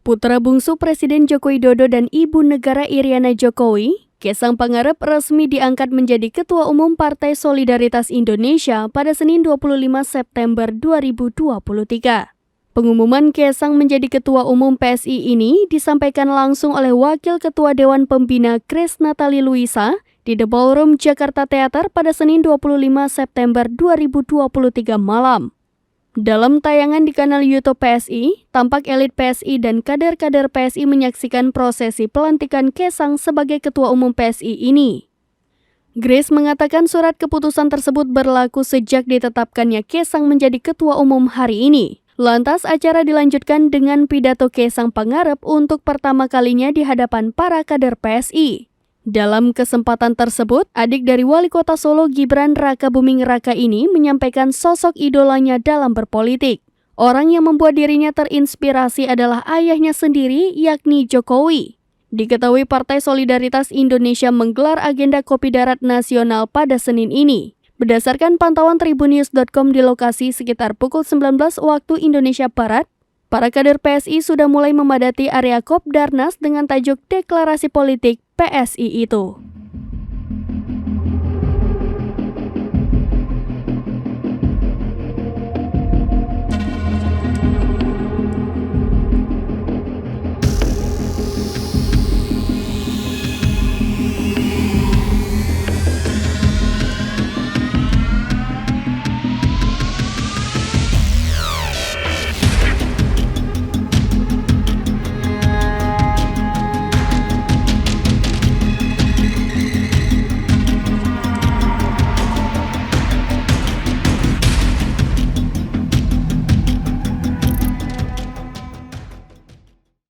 Putra bungsu Presiden Joko Widodo dan Ibu Negara Iriana Jokowi, Kaisang Pangarep resmi diangkat menjadi Ketua Umum Partai Solidaritas Indonesia pada Senin 25 September 2023. Pengumuman Kaisang menjadi Ketua Umum PSI ini disampaikan langsung oleh Wakil Ketua Dewan Pembina Grace Natali Luisa di The Ballroom Jakarta Theater pada Senin 25 September 2023 malam. Dalam tayangan di kanal YouTube PSI, tampak elit PSI dan kader-kader PSI menyaksikan prosesi pelantikan Kaisang sebagai Ketua Umum PSI ini. Grace mengatakan surat keputusan tersebut berlaku sejak ditetapkannya Kaisang menjadi Ketua Umum hari ini. Lantas acara dilanjutkan dengan pidato Kaisang Pangarep untuk pertama kalinya di hadapan para kader PSI. Dalam kesempatan tersebut, adik dari Wali Kota Solo Gibran Rakabuming Raka ini menyampaikan sosok idolanya dalam berpolitik. Orang yang membuat dirinya terinspirasi adalah ayahnya sendiri, yakni Jokowi. Diketahui Partai Solidaritas Indonesia menggelar agenda Kopi Darat Nasional pada Senin ini. Berdasarkan pantauan Tribunnews.com di lokasi sekitar pukul 19 waktu Indonesia Barat, para kader PSI sudah mulai memadati area Kopdarnas dengan tajuk deklarasi politik PSI itu.